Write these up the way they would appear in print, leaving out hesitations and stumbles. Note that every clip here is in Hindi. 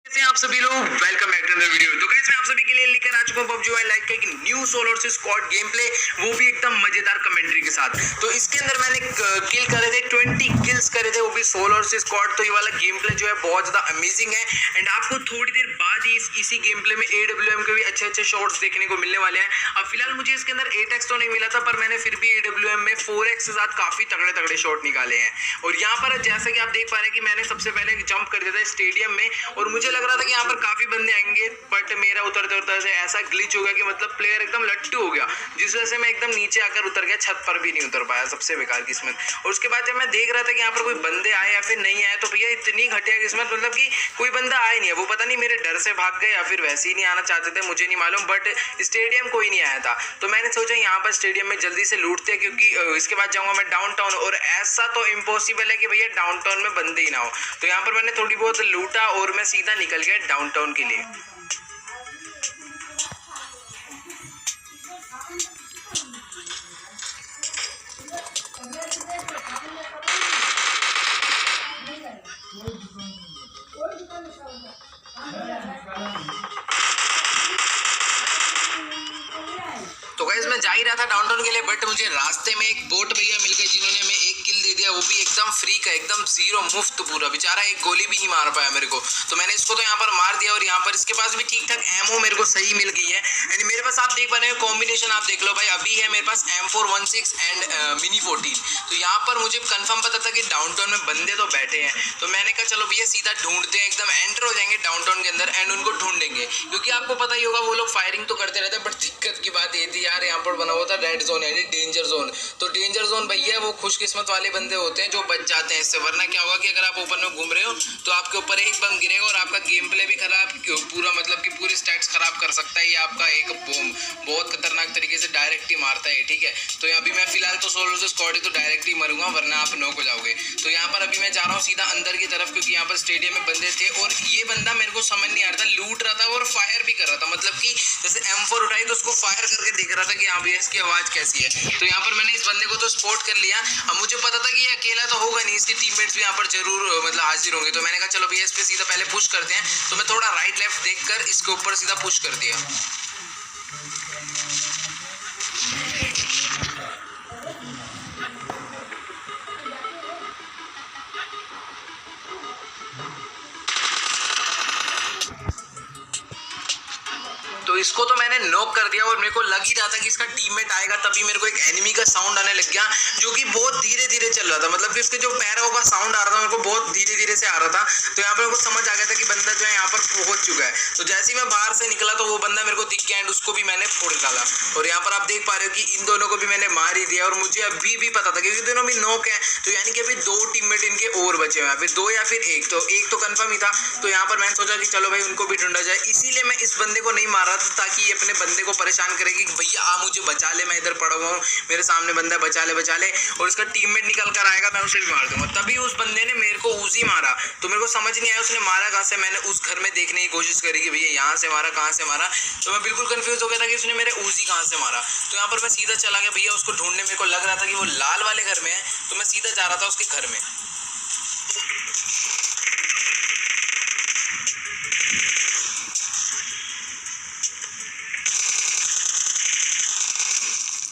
कैसे आप सभी लोग, welcome back to the video. तो गाइस मैं आप सभी के लिए लेकर आ चुका हूं PUBG मोबाइल लाइव का एक new solo versus squad game play, वो भी एकदम मजेदार कमेंट्री के साथ। तो इसके अंदर मैंने किल करे थे 20 किल्स करे थे, वो भी सोलो वर्सेस स्क्वाड। तो ये वाला गेम प्ले जो है बहुत ज्यादा अमेजिंग है एंड आपको थोड़ी देर बाद ही इसी गेम प्ले में AWM के भी अच्छे शॉट्स देखने को मिलने वाले हैं। अब फिलहाल मुझे इसके अंदर 8x तो नहीं मिला था, पर मैंने फिर भी AWM में 4x के साथ काफी तगड़े शॉट निकाले हैं। और यहाँ पर जैसा कि आप देख पा रहे हैं कि मैंने सबसे पहले जंप कर दिया था स्टेडियम में, और मुझे लग रहा था कि यहाँ पर काफी बंदे आएंगे, बट मेरा उतरते से ऐसा ग्लिच हो गया कि मतलब प्लेयर एकदम लट्टू हो गया, जिस वजह से मैं एकदम नीचे आकर उतर गया, छत पर भी नहीं उतर पाया। सबसे बेकार किस्मत। और उसके बाद जब मैं देख रहा था कि यहाँ पर कोई बंदे आए या फिर नहीं आए, तो भैया इतनी घटिया किस्मत, मतलब कि कोई बंदा आया नहीं है। वो पता नहीं मेरे डर से भाग गए या फिर वैसे ही नहीं आना चाहते थे, मुझे नहीं मालूम, बट स्टेडियम कोई नहीं आया था। तो मैंने सोचा यहाँ पर स्टेडियम में जल्दी से लूटते हैं, क्योंकि इसके बाद जाऊंगा मैं डाउनटाउन, और ऐसा तो इम्पॉसिबल है कि भैया डाउनटाउन में बंदे ही ना हो। तो यहाँ पर मैंने थोड़ी बहुत लूटा और मैं सीधा निकल गया डाउनटाउन के लिए। तो गाइस मैं जा ही रहा था डाउनटाउन के लिए, बट मुझे रास्ते में एक बोट भैया मिल गए, जिन्होंने हमें एक किल दे दिया, वो भी एकदम फ्री का, एकदम जीरो मुफ्त पूरा। बेचारा एक गोली भी नहीं मार पाया मेरे को। तो मैंने इसको तो यहाँ पर मार दिया, और यहाँ पर इसके पास भी ठीक ठाक एमओ मेरे को सही मिल गई है। एंड मेरे पास आप देख पा रहे हैं कॉम्बिनेशन, आप देख लो भाई, अभी है मेरे पास M416 एंड मिनी 14। तो यहाँ पर मुझे कंफर्म पता था कि डाउनटाउन में बंदे तो बैठे हैं, तो मैंने कहा चलो भैया सीधा ढूंढते हैं, एकदम एंटर हो जाएंगे डाउनटाउन के अंदर एंड उनको ढूंढेंगे। क्योंकि आपको पता ही होगा वो लोग फायरिंग तो करते रहते हैं, बट दिक्कत की बात ये थी यार, यहाँ पर बना हुआ था रेड जोन यानी डेंजर जोन। तो डेंजर जोन भैया वो खुशकिस्मत वाले बंदे होते हैं जो बच जाते हैं इससे, वरना क्या होगा कि अगर आप ओपन में घूम रहे हो तो आपके ऊपर एक बम गिरेगा और आपका गेम प्ले भी खराब, पूरा मतलब कि पूरे स्टैट्स खराब कर सकता है। ये आपका एक बम बहुत खतरनाक तरीके से डायरेक्ट ही मारता है, ठीक है। तो यहाँ भी मैं फिलहाल तो सोलो से स्क्वाड ही तो डायरेक्ट ही मरूंगा, वरना आप नॉक हो जाओगे। तो यहाँ पर अभी मैं जा रहा हूँ सीधा अंदर की तरफ, क्योंकि यहाँ पर स्टेडियम में बंदे थे, और ये बंदा मेरे को समझ नहीं आ रहा था, लूट रहा था और फायर भी कर रहा था, मतलब कि जैसे M4 उठाई तो उसको फायर करके देख रहा था कि हाँ भैया इसकी आवाज कैसी है। तो यहाँ पर मैंने इस बंदे को तो स्पॉट कर लिया। अब मुझे पता था कि ये अकेला तो होगा नहीं, इसके टीममेट्स भी यहाँ पर जरूर मतलब हाजिर होंगे। तो मैंने कहा चलो भैया इस पे सीधा पहले पुश करते हैं। तो मैं थोड़ा राइट लेफ्ट देखकर इसके ऊपर सीधा पुश कर दिया। तो इसको तो मैंने नॉक कर दिया, और मेरे को लग ही रहा था कि इसका टीममेट आएगा, तभी मेरे को एक एनिमी का साउंड आने लग गया, जो कि बहुत धीरे चल रहा था, मतलब कि उसके जो पैरों का साउंड आ रहा था मेरे को बहुत धीरे से आ रहा था। तो यहाँ पर मेरे को समझ आ गया था कि बंदा जो है यहाँ पर पहुंच चुका है। तो जैसे ही मैं बाहर से निकला तो वो बंदा मेरे को दिख गया एंड उसको भी मैंने फोड़ डाला। और यहाँ पर आप देख पा रहे हो कि इन दोनों को भी मैंने मार ही दिया, और मुझे अभी भी पता था क्योंकि दोनों भी नॉक है, तो यानी कि अभी 2 टीममेट इनके और बचे हुए हैं, फिर 2 या फिर 1, तो 1 तो कंफर्म ही था। तो यहाँ पर मैंने सोचा कि चलो भाई उनको भी ढूंढा जाए, इसीलिए मैं इस बंदे को नहीं मार रहा था, ताकि ये अपने बंदे को परेशान करेगी कि भैया आ मुझे बचा ले, मैं इधर पड़ा हुआ हूँ, मेरे सामने बंदा बचा ले, और उसका टीममेट निकल कर आएगा, मैं उसे भी मार दूंगा। तभी उस बंदे ने मेरे को उसी मारा, तो मेरे को समझ नहीं आया उसने मारा कहाँ से। मैंने उस घर में देखने की कोशिश करी कि भैया यहाँ से मारा, कहाँ से मारा, तो मैं बिल्कुल कंफ्यूज हो गया था कि उसने मेरे उसी कहाँ से मारा। तो यहाँ पर मैं सीधा चला गया भैया उसको ढूंढने। मेरे को लग रहा था कि वो लाल वाले घर में है, तो मैं सीधा जा रहा था उसके घर में।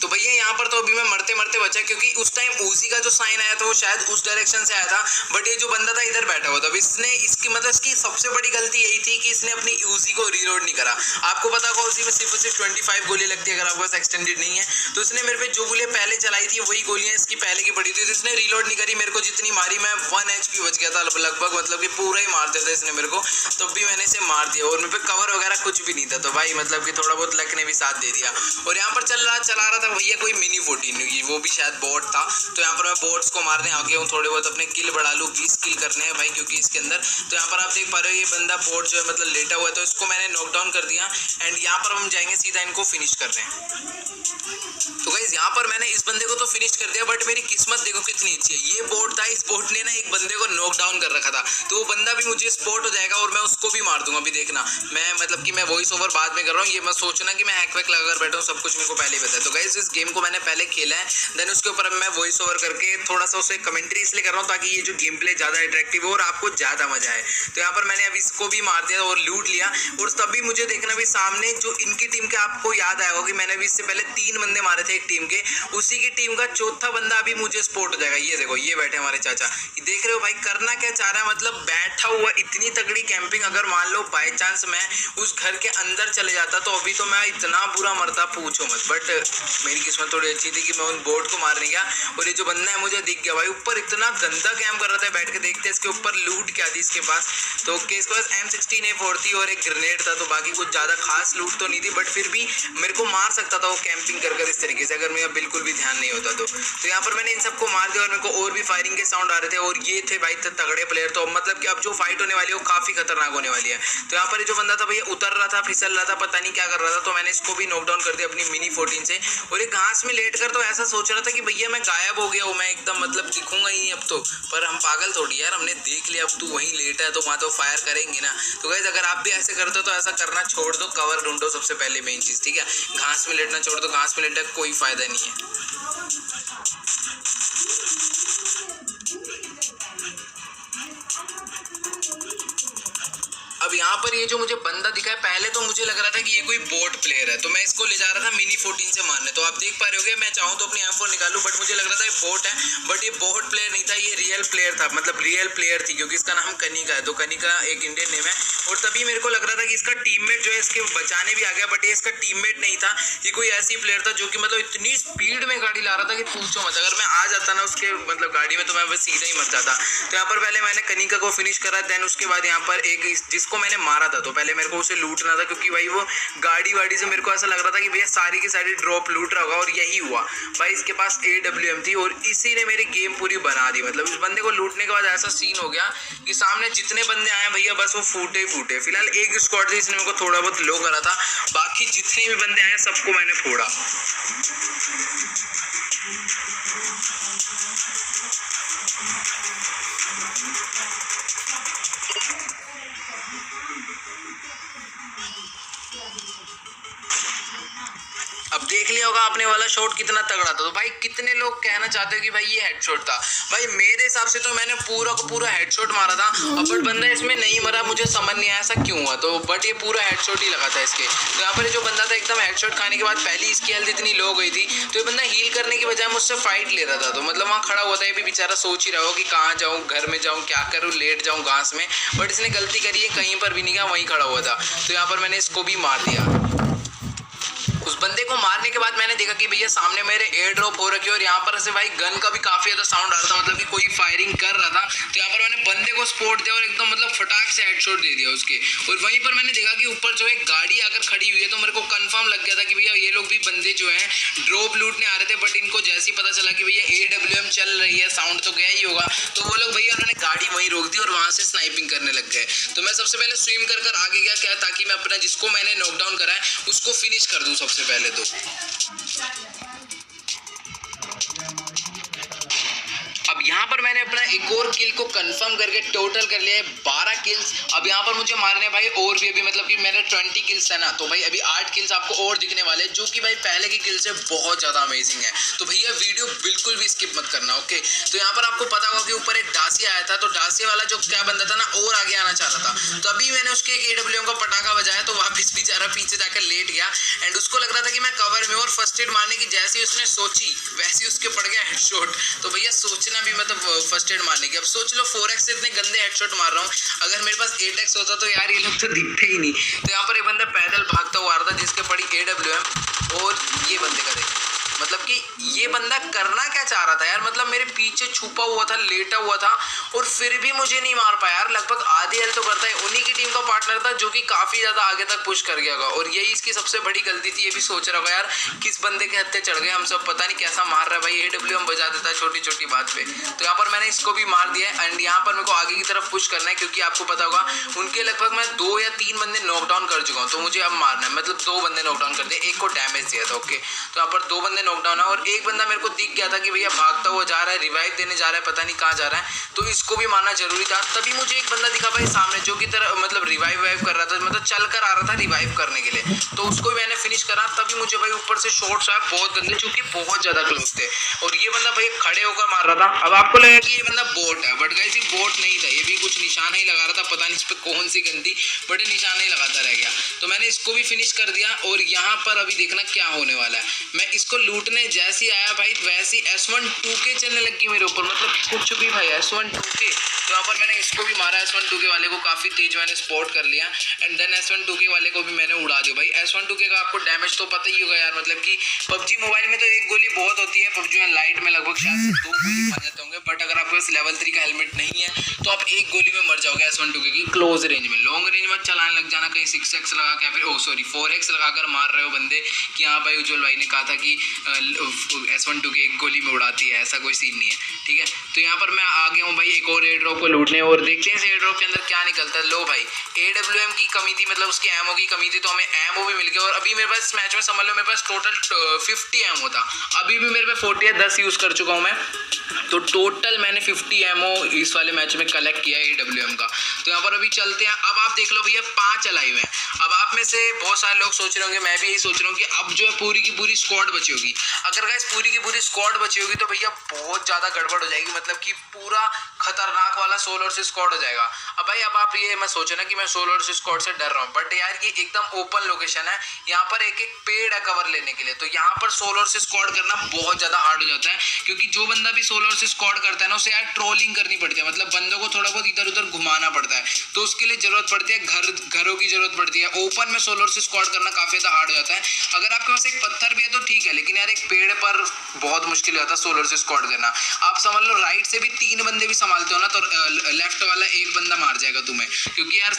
तो भैया यहाँ पर तो अभी मैं मरते बचा, क्योंकि उस टाइम उजी का जो साइन आया था वो शायद उस डायरेक्शन से आया था, बट ये जो बंदा था इधर बैठा हुआ था। इसने इसकी मतलब इसकी सबसे बड़ी गलती यही थी कि इसने अपनी उजी को रीलोड नहीं करा। आपको पता होगा उजी में सिर्फ 25 गोली लगती है अगर आपके पास एक्सटेंडेड नहीं है। तो इसने मेरे पे जो गोलियां पहले चलाई थी वही गोलियां इसकी पहले की पड़ी थी, तो इसने रीलोड नहीं करी। मेरे को जितनी मारी मैं 1 HP बच गया था लगभग, मतलब कि पूरा ही मार दिया था इसने मेरे को, तब भी मैंने इसे मार दिया, और मेरे पे कवर वगैरह कुछ भी नहीं था। तो भाई मतलब कि थोड़ा बहुत लक ने भी साथ दे दिया। और यहाँ पर चला रहा था भैया कोई मिनी 14, वो भी शायद बॉट था। तो यहाँ पर मैं बॉट्स को मारने आ गया हूँ, थोड़े बहुत अपने किल बढ़ा लूँ, 20 किल करने हैं भाई क्योंकि इसके अंदर। तो यहाँ पर आप देख पा रहे हो ये बंदा बॉट जो है मतलब लेटा हुआ है, तो इसको मैंने नॉकडाउन कर दिया एंड यहाँ पर हम जाएंगे सीधा इनको फिनिश करने। तो गाइस गाइस यहाँ पर मैंने इस बंदे को तो फिनिश कर दिया, बट मेरी किस्मत देखो कितनी अच्छी है। ये बोट था, इस बोट ने ना एक बंदे को नॉक डाउन कर रखा था, तो वो बंदा भी मुझे स्पॉट हो जाएगा और मैं उसको भी मार दूंगा। अभी देखना, मैं मतलब कि मैं वॉइस ओवर बाद में कर रहा हूँ, ये मैं सोचना कि मैं हैक वैक लगा कर बैठा हूँ, सब कुछ मेरे को पहले ही पता है। तो गाइस इस गेम को मैंने पहले खेला है, देन उसके ऊपर मैं वॉइस ओवर करके थोड़ा सा उसे कमेंट्री इसलिए कर रहा हूँ ताकि ये जो गेम प्ले ज्यादा अट्रैक्टिव हो और आपको ज्यादा मजा आए। तो यहाँ पर मैंने अब इसको भी मार दिया और लूट लिया। और तभी मुझे देखना भी सामने जो इनकी टीम के, आपको याद आएगा कि मैंने भी इससे पहले 3 बंदे मारे थे एक टीम के, उसी की टीम का चौथा बंदा अभी मुझे स्पॉट हो जाएगा। ये देखो, ये बैठे हमारे चाचा, देख रहे हो भाई करना क्या चाह रहा है, मतलब बैठा हुआ इतनी तगड़ी कैंपिंग। अगर मान लो बाय चांस मैं उस घर के अंदर चले जाता तो अभी तो मैं इतना बुरा मरता पूछो मत, बट मेरी किस्मत थोड़ी अच्छी थी कि मैं उन बोट को मारने गया और ये जो बंदा है मुझे दिख गया। भाई ऊपर इतना गंदा कैंप कर रहा था, बैठ के देखते इसके ऊपर लूट क्या थी इसके पास। तो इसके पास M16A4 थी और एक ग्रेनेड था, तो बाकी कुछ ज्यादा खास लूट तो नहीं थी, बट फिर भी मेरे को मार सकता था वो कैंपिंग कर इस तरीके से, अगर मेरा बिल्कुल भी ध्यान नहीं होता तो यहाँ पर मैंने इन सबको मार दिया और मेरे को और भी फायरिंग के साउंड आ रहे थे। और ये थे भाई तगड़े प्लेयर, तो मतलब कि अब जो फाइट होने वाली है वो काफी खतरनाक होने वाली है। तो यहाँ पर जो बंदा था भैया उतर रहा था, फिसल रहा था, पता नहीं क्या कर रहा था, तो मैंने इसको भी नॉकडाउन कर दिया अपनी मिनी 14 से। और एक घास में लेट कर तो ऐसा सोच रहा था कि भैया मैं गायब हो गया हूँ, मैं एकदम मतलब दिखूंगा ही नहीं अब तो। पर हम पागल थोड़ी यार, हमने देख लिया अब तू वहीं लेटा है तो वहाँ तो फायर करेंगे ना। तो गाइस अगर आप भी ऐसे करते हो तो ऐसा करना छोड़ दो, कवर ढूंढो सबसे पहले मेन चीज, ठीक है। घास में लेटना छोड़ दो, घास में लेटने का कोई फायदा नहीं है। अब यहाँ पर ये जो मुझे बंदा दिखा है, पहले तो मुझे लग रहा था कि ये कोई बोट प्लेयर है, तो मैं इसको ले जा रहा था मिनी 14 से मारने। तो आप देख पा रहे होगे मैं चाहूँ तो अपनी M4 निकालूं, बट मुझे लग रहा था ये बोट है, बट ये बोट प्लेयर नहीं था, ये रियल प्लेयर था, मतलब रियल प्लेयर थी, क्योंकि इसका नाम कनिका है। तो कनिका एक इंडियन नेम है। और तभी मेरे को लग रहा था कि इसका टीममेट जो है इसके बचाने भी आ गया, बट ये इसका टीममेट नहीं था, ये कोई ऐसी प्लेयर था जो कि मतलब इतनी स्पीड में गाड़ी ला रहा था कि पूछो मत। अगर मैं आ जाता ना उसके मतलब गाड़ी में तो मैं बस सीधा ही मर जाता। तो यहाँ पर पहले मैंने कनिका को फिनिश करा, देन उसके बाद यहाँ पर एक जिसको मैंने मारा था, तो पहले मेरे को उसे लूटना था, क्योंकि भाई वो गाड़ी वाड़ी से मेरे को ऐसा लग रहा था कि भैया सारी की सारी ड्रॉप लूट रहा होगा, और यही हुआ भाई। इसके पास AWM थी और इसी ने मेरी गेम पूरी बना दी। मतलब इस बंदे को लूटने के बाद ऐसा सीन हो गया कि सामने जितने बंदे आए भैया बस वो फूटे ही फूटे। फिलहाल एक स्क्वाड थी, इसने मेरे को थोड़ा बहुत लो करा था, बाकी जितने भी बंदे आए सबको मैंने फोड़ा। अब देख लिया होगा आपने वाला शॉट कितना तगड़ा था। तो भाई कितने लोग कहना चाहते हो कि भाई ये हेडशॉट था, भाई मेरे हिसाब से तो मैंने पूरा का पूरा हेडशॉट मारा था, बट बंदा इसमें नहीं मरा, मुझे समझ नहीं आया ऐसा क्यों हुआ। तो बट ये पूरा हेडशॉट ही लगा था इसके। तो यहाँ पर जो बंदा था एकदम हेडशॉट खाने के बाद पहली इसकी हेल्थ इतनी लो गई थी, तो ये बंदा हील करने के बजाय मुझसे फाइट ले रहा था। तो मतलब वहाँ खड़ा हुआ था, ये भी बेचारा सोच ही रहा हो कि कहाँ जाऊँ, घर में जाऊँ, क्या करूँ, लेट जाऊँ घास में, बट इसने गलती करी है, कहीं पर भी नहीं गया, वहीं खड़ा हुआ था। तो यहाँ पर मैंने इसको भी मार दिया। उस बंदे को मारने के बाद मैंने देखा कि भैया सामने मेरे एयर ड्रॉप हो रखी है और यहाँ पर से भाई गन का भी काफी ज्यादा साउंड आ रहा था, मतलब कि कोई फायरिंग कर रहा था। तो यहाँ पर मैंने बंदे को स्पॉट दिया और एकदम मतलब फटाक से हेडशॉट दे दिया उसके। और वहीं पर मैंने देखा कि ऊपर जो है गाड़ी आकर खड़ी हुई है, तो मेरे को कंफर्म लग गया था कि भैया ये लोग भी बंदे जो है ड्रॉप लूटने आ रहे थे, बट इनको जैसे ही पता चला कि भैया AWM चल रही है, साउंड तो गया ही होगा, तो वो लोग भैया उन्होंने गाड़ी वहीं रोक दी और वहां से स्नाइपिंग करने लग गए। तो मैं सबसे पहले स्विम कर आगे गया, क्या ताकि मैं अपना जिसको मैंने नॉकडाउन करा है उसको फिनिश कर दूं सबसे पहले। तो अब यहाँ पर मैंने अपना एक और किल को कंफर्म करके टोटल कर लिया है 12 किल्स। अब यहाँ पर मुझे मारने भाई और भी, अभी मतलब कि मेरे 20 किल्स है ना, तो भाई अभी 8 किल्स आपको और दिखने वाले हैं, जो कि भाई पहले की किल से बहुत ज्यादा अमेजिंग है। तो भैया वीडियो बिल्कुल भी स्किप मत करना, ओके। तो यहाँ पर आपको पता होगा कि ऊपर एक डासिया आया था, तो डासिया वाला जो क्या बंदा था ना और आगे आना चाह रहा था, तो अभी मैंने उसके एक AWM का पटाखा बजाया, तो वापिस बेचारा पीछे जाकर लेट गया। एंड उसको लग रहा था कि मैं कवर में, और फर्स्ट एड मारने की जैसी उसने सोची वैसे उसके पड़ गया हेडशॉट। तो भैया सोचना भी मतलब फर्स्ट एड मारने की, अब सोच लो 4x से इतने गंदे हेडशॉट मार रहा हूँ, अगर मेरे पास 8x होता तो यार ये लोग तो दिखते ही नहीं। तो यहाँ पर एक बंदा पैदल भागता हुआ आ रहा था जिसके पड़ी AWM, और ये बंदे का देखो मतलब कि ये बंदा करना क्या चाह रहा था यार, मतलब मेरे पीछे छुपा हुआ था, लेटा हुआ था, और फिर भी मुझे नहीं मार पाया यार। लगभग आधी हेल्थ तो करता है, उन्हीं की टीम का पार्टनर पार्टनर था जो कि काफी ज्यादा आगे तक पुश कर गया होगा, और यही इसकी सबसे बड़ी गलती थी। ये भी सोच रहा होगा यार किस बंदे के हत्थे चढ़ गए हम सब, पता नहीं कैसा मार रहा है भाई, AWM बजा देता है छोटी छोटी बात पे। तो यहाँ पर मैंने इसको भी मार दिया है एंड यहाँ पर मेरे को आगे की तरफ पुश करना है, क्योंकि आपको पता होगा उनके लगभग मैं 2 या 3 बंदे नॉकडाउन कर चुका हूँ, तो मुझे अब मारना है। मतलब 2 बंदे नॉकडाउन कर दिए, एक को डैमेज दिया था। ओके, तो यहाँ पर 2 बंदे नॉकडाउन है और एक बंदा मेरे को दिख गया था कि भैया भागता हुआ जा रहा है, रिवाइव देने जा रहा है, पता नहीं कहाँ जा रहा है, तो इसको भी मारना जरूरी था। तभी मुझे एक बंदा दिखा भाई सामने जो की तरह मतलब रिवाइव कर रहा था, मतलब चल कर आ रहा था रिवाइव करने के लिए, तो उसको भी मैंने फिनिश करा। तभी मुझे भाई ऊपर से शॉट्स आए बहुत गंदे, जो कि बहुत ज्यादा क्लोज थे, और ये बंदा भाई खड़े होकर मार रहा था। अब आपको लगेगा कि ये बंदा बोट है, बट गाइस ये बोट नहीं था, ये भी कुछ निशान ही लगा रहा था, पता नहीं इस पे कौन सी गंदी बड़े निशान ही लगाता रह गया। तो मैंने इसको भी फिनिश कर दिया और यहाँ पर अभी देखना क्या होने वाला है। मैं इसको लूटने जैसे ही आया भाई वैसे S1-2K चलने लगी मेरे ऊपर, मतलब कुछ भी भाई S1-2K। तो यहाँ पर मैंने इसको भी मारा, S1-2K वाले को काफी तेज मैंने स्पॉट कर लिया एंड देन S1-2K वाले को भी मैंने उड़ा दिया। भाई S1-2K का आपको डैमेज तो पता ही होगा यार, मतलब कि PUBG मोबाइल में तो एक गोली बहुत होती है, PUBG में लाइट में लगभग शायद से 2 गोली मार जाते होंगे, बट अगर आपके पास लेवल 3 का हेलमेट नहीं है तो आप एक गोली में मर जाओगे S1-2K की क्लोज रेंज में। लॉन्ग रेंज में चलाने लग जाना, कहीं 6x लगा के फिर 4x लगाकर मार रहे हो बंदे कि हाँ भाई उज्जवल भाई ने कहा था कि S1-2K एक गोली में उड़ाती है, ऐसा कोई सीन नहीं है, ठीक है। तो यहाँ पर मैं आ गया हूँ भाई एक और एयर ड्रॉप को लूटने और देखते हैं इस एयर ड्रॉप के अंदर क्या निकलता है। लो भाई AWM की कमी थी, मतलब उसके एमओ की कमी थी, तो हमें एमओ भी मिल गया और अभी मेरे पास इस मैच में समझ लो मेरे पास टोटल 50 एमओ था, अभी भी मेरे पे 40 या 10 यूज कर चुका हूँ मैं, तो टोटल मैंने 50 एमओ इस वाले मैच में कलेक्ट किया है AWM का। तो यहाँ पर अभी चलते हैं। अब आप देख लो भैया 5 अलाइव हैं। अब आप में से बहुत सारे लोग सोच रहे होंगे, मैं भी यही सोच रहा हूँ कि अब जो है पूरी की पूरी स्क्वाड बची होगी। अगर गाइस पूरी की पूरी स्क्वाड बची होगी तो भैया बहुत ज्यादा गड़बड़ हो जाएगी, मतलब कि पूरा खतरनाक वाला सोलो वर्सेस स्क्वाड हो जाएगा। अब भाई अब आप ये मैं सोचे ना कि मैं सोलो वर्सेस स्क्वाड से डर रहा हूँ, बट यार ये एकदम ओपन लोकेशन है, यहाँ पर एक एक पेड़ है कवर लेने के लिए, तो यहाँ पर सोलो वर्सेस स्क्वाड करना बहुत ज्यादा हार्ड हो जाता है, क्योंकि जो बंदा भी सोलो वर्सेस स्क्वाड करता है ना उसे यार ट्रोलिंग करनी पड़ती है, मतलब बंदों को थोड़ा बहुत इधर उधर घुमाना पड़ता है, तो उसके लिए जरूरत पड़ती है घरों की जरूरत पड़ती है। ओपन में सोलो वर्सेस स्क्वाड करना काफी ज्यादा हार्ड हो जाता है। अगर आपके पास एक पत्थर भी है तो ठीक है, लेकिन यार एक पेड़ पर बहुत मुश्किल हो जाता है सोलो वर्सेस स्क्वाड करना। आप समझ लो राइट से भी 3 बंदे भी संभालते हो ना तो लेफ्ट वाला एक बंदा मार जाएगा तुम्हें, क्योंकि यार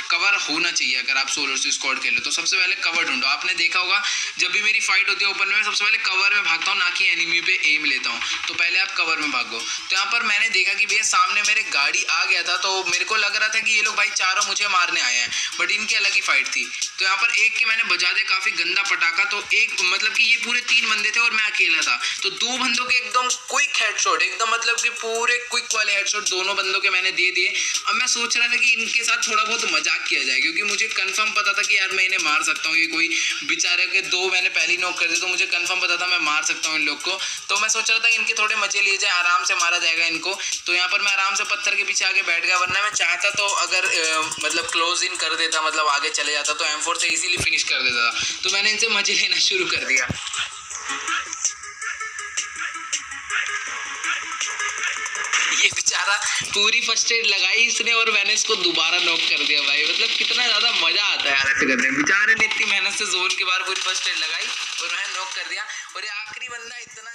कवर होना चाहिए अगर आप सोलो वर्सेस स्क्वाड खेलो तो। सबसे पहले कवर ढूंढो। आपने देखा होगा जब भी मेरी फाइट होती है ओपन में सबसे पहले कवर में भागता हूँ, ना कि एनिमी पे एम लेता हूँ, तो पहले आप कवर में भागो। तो यहाँ पर मैंने देखा कि भैया सामने मेरे गाड़ी आ गया था, तो मेरे को लग रहा था कि ये लोग भाई चारों मुझे मारने आए हैं, बट इनकी अलग ही फाइट थी। तो यहाँ पर एक के मैंने बजा दे काफी गंदा पटाखा, तो एक मतलब कि ये पूरे 3 बंदे थे और मैं अकेला था, तो 2 बंदों के एकदम क्विक हेडशॉट, एकदम मतलब कि पूरे क्विक वाले हेडशॉट दोनों बंदों के मैंने दे दिए। अब मैं सोच रहा था कि इनके साथ थोड़ा बहुत मजाक किया जाए, क्योंकि मुझे कंफर्म पता था कि यार मैं इन्हें मार सकता हूँ, ये कोई बेचारे के 2 मैंने पहले ही नॉक कर दिए, तो मुझे कंफर्म पता था मैं मार सकता हूँ इन लोग को। तो मैं सोच रहा था इनके थोड़े मजे लिए जाए, आराम से मारा जाएगा इनको। तो यहाँ पर मैं आराम से पत्थर के पीछे आके बैठ गया, वरना मैं चाहता तो अगर मतलब क्लोज इन कर देता, मतलब आगे चले जाता तो M4 से इजीली फिनिश कर देता था। तो मैंने इनसे मजे लेना शुरू कर दिया। ये बेचारा पूरी फर्स्ट एड लगाई इसने और मैंने इसको दोबारा नॉक कर दिया भाई, मतलब कितना ज्यादा मजा आता है यार ऐसे करने में। बेचारे ने इतनी मेहनत से जोन के बाहर पूरी फर्स्ट एड लगाई और मैंने नॉक कर दिया, और ये आखिरी बंदा इतना